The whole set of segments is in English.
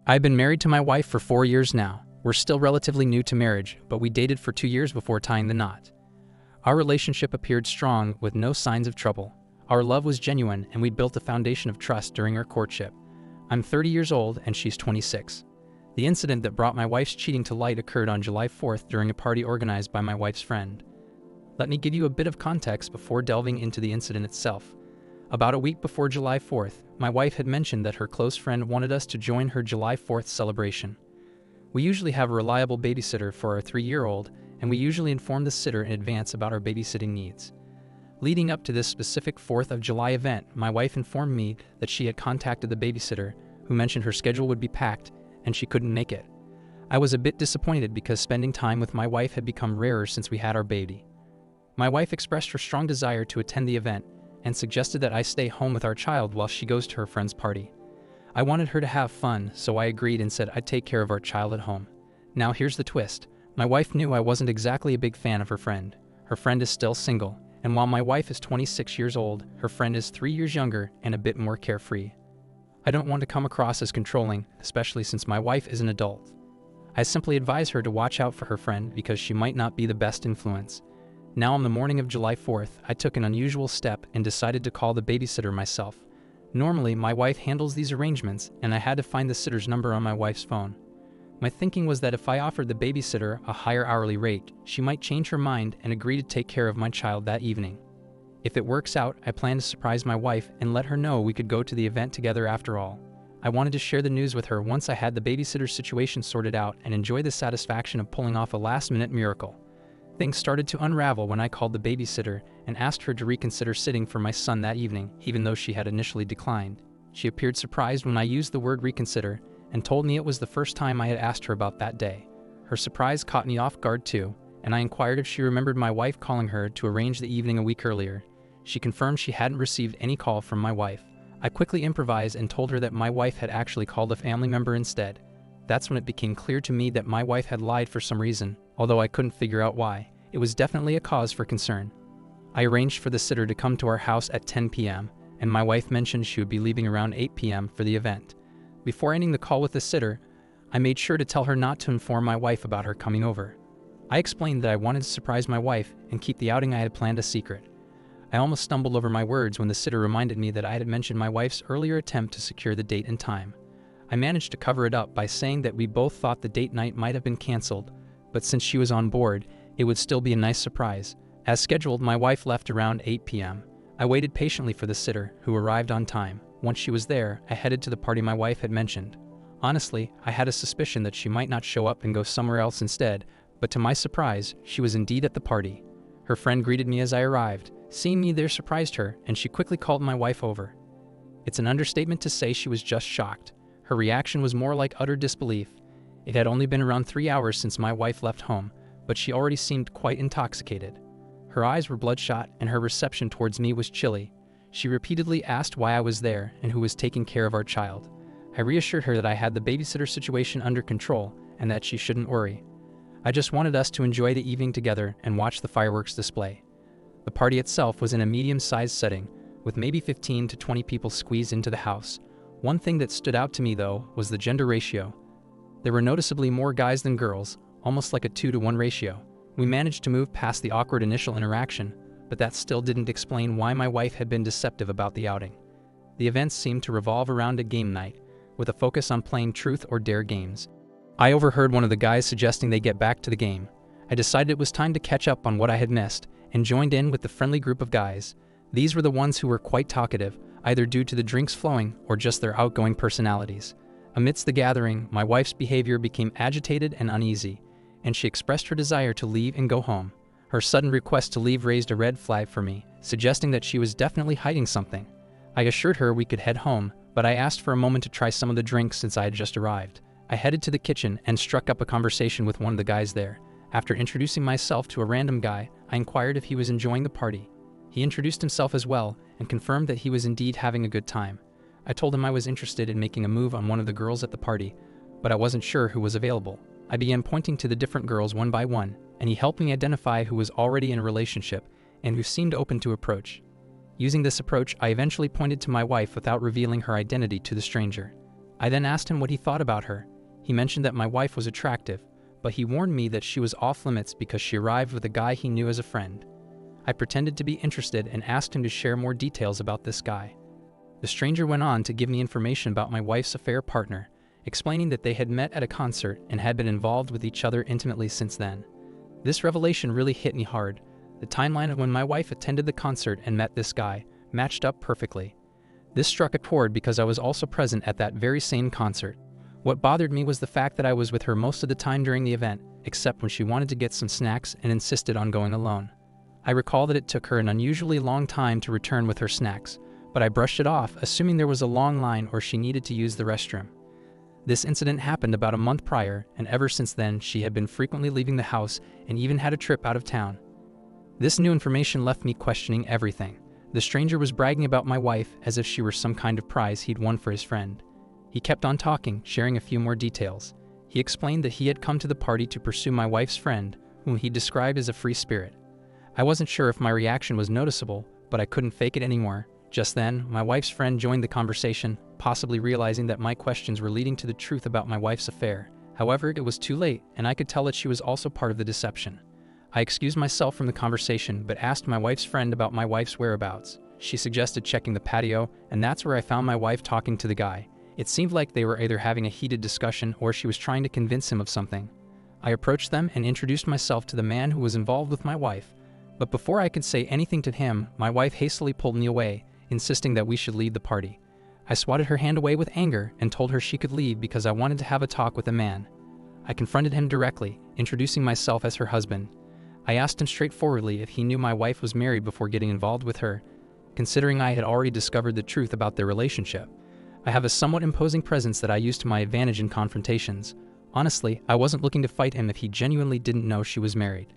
I've been married to my wife for 4 years now. We're still relatively new to marriage, but we dated for 2 years before tying the knot. Our relationship appeared strong with no signs of trouble. Our love was genuine and we'd built a foundation of trust during our courtship. I'm 30 years old and she's 26. The incident that brought my wife's cheating to light occurred on July 4th during a party organized by my wife's friend. Let me give you a bit of context before delving into the incident itself. About a week before July 4th, my wife had mentioned that her close friend wanted us to join her July 4th celebration. We usually have a reliable babysitter for our 3-year-old, and we usually inform the sitter in advance about our babysitting needs. Leading up to this specific 4th of July event, my wife informed me that she had contacted the babysitter, who mentioned her schedule would be packed and she couldn't make it. I was a bit disappointed because spending time with my wife had become rarer since we had our baby. My wife expressed her strong desire to attend the event and suggested that I stay home with our child while she goes to her friend's party. I wanted her to have fun, so I agreed and said I'd take care of our child at home. Now here's the twist. My wife knew I wasn't exactly a big fan of her friend. Her friend is still single, and while my wife is 26 years old, her friend is 3 years younger and a bit more carefree. I don't want to come across as controlling, especially since my wife is an adult. I simply advise her to watch out for her friend because she might not be the best influence. Now on the morning of July 4th, I took an unusual step and decided to call the babysitter myself. Normally, my wife handles these arrangements, and I had to find the sitter's number on my wife's phone. My thinking was that if I offered the babysitter a higher hourly rate, she might change her mind and agree to take care of my child that evening. If it works out, I plan to surprise my wife and let her know we could go to the event together after all. I wanted to share the news with her once I had the babysitter situation sorted out and enjoy the satisfaction of pulling off a last-minute miracle. Things started to unravel when I called the babysitter and asked her to reconsider sitting for my son that evening, even though she had initially declined. She appeared surprised when I used the word reconsider and told me it was the first time I had asked her about that day. Her surprise caught me off guard too, and I inquired if she remembered my wife calling her to arrange the evening a week earlier. She confirmed she hadn't received any call from my wife. I quickly improvised and told her that my wife had actually called a family member instead. That's when it became clear to me that my wife had lied for some reason, although I couldn't figure out why. It was definitely a cause for concern. I arranged for the sitter to come to our house at 10 p.m., and my wife mentioned she would be leaving around 8 p.m. for the event. Before ending the call with the sitter, I made sure to tell her not to inform my wife about her coming over. I explained that I wanted to surprise my wife and keep the outing I had planned a secret. I almost stumbled over my words when the sitter reminded me that I had mentioned my wife's earlier attempt to secure the date and time. I managed to cover it up by saying that we both thought the date night might have been canceled, but since she was on board, it would still be a nice surprise. As scheduled, my wife left around 8 p.m. I waited patiently for the sitter, who arrived on time. Once she was there, I headed to the party my wife had mentioned. Honestly, I had a suspicion that she might not show up and go somewhere else instead, but to my surprise, she was indeed at the party. Her friend greeted me as I arrived. Seeing me there surprised her, and she quickly called my wife over. It's an understatement to say she was just shocked. Her reaction was more like utter disbelief. It had only been around 3 hours since my wife left home, but she already seemed quite intoxicated. Her eyes were bloodshot, and her reception towards me was chilly. She repeatedly asked why I was there and who was taking care of our child. I reassured her that I had the babysitter situation under control and that she shouldn't worry. I just wanted us to enjoy the evening together and watch the fireworks display. The party itself was in a medium-sized setting, with maybe 15 to 20 people squeezed into the house. One thing that stood out to me, though, was the gender ratio. There were noticeably more guys than girls, almost like a 2-to-1 ratio. We managed to move past the awkward initial interaction, but that still didn't explain why my wife had been deceptive about the outing. The events seemed to revolve around a game night, with a focus on playing truth or dare games. I overheard one of the guys suggesting they get back to the game. I decided it was time to catch up on what I had missed, and joined in with the friendly group of guys. These were the ones who were quite talkative, either due to the drinks flowing or just their outgoing personalities. Amidst the gathering, my wife's behavior became agitated and uneasy, and she expressed her desire to leave and go home. Her sudden request to leave raised a red flag for me, suggesting that she was definitely hiding something. I assured her we could head home, but I asked for a moment to try some of the drinks since I had just arrived. I headed to the kitchen and struck up a conversation with one of the guys there. After introducing myself to a random guy, I inquired if he was enjoying the party. He introduced himself as well and confirmed that he was indeed having a good time. I told him I was interested in making a move on one of the girls at the party, but I wasn't sure who was available. I began pointing to the different girls one by one, and he helped me identify who was already in a relationship and who seemed open to approach. Using this approach, I eventually pointed to my wife without revealing her identity to the stranger. I then asked him what he thought about her. He mentioned that my wife was attractive, but he warned me that she was off limits because she arrived with a guy he knew as a friend. I pretended to be interested and asked him to share more details about this guy. The stranger went on to give me information about my wife's affair partner, explaining that they had met at a concert and had been involved with each other intimately since then. This revelation really hit me hard. The timeline of when my wife attended the concert and met this guy matched up perfectly. This struck a chord because I was also present at that very same concert. What bothered me was the fact that I was with her most of the time during the event, except when she wanted to get some snacks and insisted on going alone. I recall that it took her an unusually long time to return with her snacks, but I brushed it off, assuming there was a long line or she needed to use the restroom. This incident happened about a month prior, and ever since then she had been frequently leaving the house and even had a trip out of town. This new information left me questioning everything. The stranger was bragging about my wife as if she were some kind of prize he'd won for his friend. He kept on talking, sharing a few more details. He explained that he had come to the party to pursue my wife's friend, whom he described as a free spirit. I wasn't sure if my reaction was noticeable, but I couldn't fake it anymore. Just then, my wife's friend joined the conversation, possibly realizing that my questions were leading to the truth about my wife's affair. However, it was too late, and I could tell that she was also part of the deception. I excused myself from the conversation, but asked my wife's friend about my wife's whereabouts. She suggested checking the patio, and that's where I found my wife talking to the guy. It seemed like they were either having a heated discussion or she was trying to convince him of something. I approached them and introduced myself to the man who was involved with my wife. But before I could say anything to him, my wife hastily pulled me away, insisting that we should leave the party. I swatted her hand away with anger and told her she could leave because I wanted to have a talk with a man. I confronted him directly, introducing myself as her husband. I asked him straightforwardly if he knew my wife was married before getting involved with her, considering I had already discovered the truth about their relationship. I have a somewhat imposing presence that I use to my advantage in confrontations. Honestly, I wasn't looking to fight him if he genuinely didn't know she was married.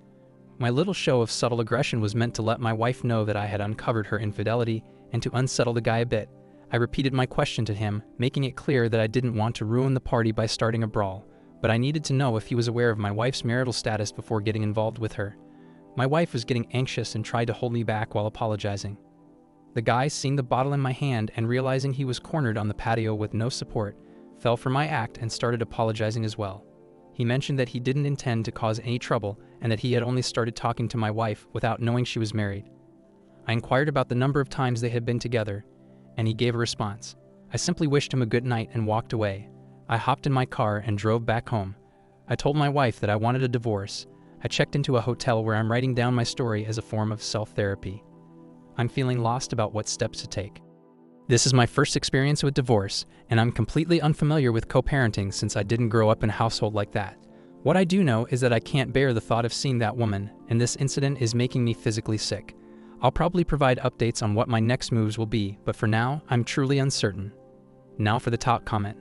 My little show of subtle aggression was meant to let my wife know that I had uncovered her infidelity and to unsettle the guy a bit. I repeated my question to him, making it clear that I didn't want to ruin the party by starting a brawl, but I needed to know if he was aware of my wife's marital status before getting involved with her. My wife was getting anxious and tried to hold me back while apologizing. The guy, seeing the bottle in my hand and realizing he was cornered on the patio with no support, fell for my act and started apologizing as well. He mentioned that he didn't intend to cause any trouble and that he had only started talking to my wife without knowing she was married. I inquired about the number of times they had been together, and he gave a response. I simply wished him a good night and walked away. I hopped in my car and drove back home. I told my wife that I wanted a divorce. I checked into a hotel where I'm writing down my story as a form of self-therapy. I'm feeling lost about what steps to take. This is my first experience with divorce, and I'm completely unfamiliar with co-parenting since I didn't grow up in a household like that. What I do know is that I can't bear the thought of seeing that woman, and this incident is making me physically sick. I'll probably provide updates on what my next moves will be, but for now, I'm truly uncertain. Now for the top comment.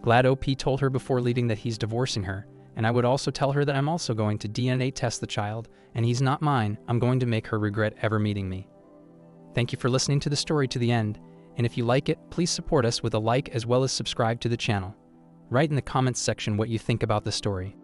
Glad OP told her before leaving that he's divorcing her, and I would also tell her that I'm also going to DNA test the child, and he's not mine. I'm going to make her regret ever meeting me. Thank you for listening to the story to the end, and if you like it, please support us with a like as well as subscribe to the channel. Write in the comments section what you think about the story.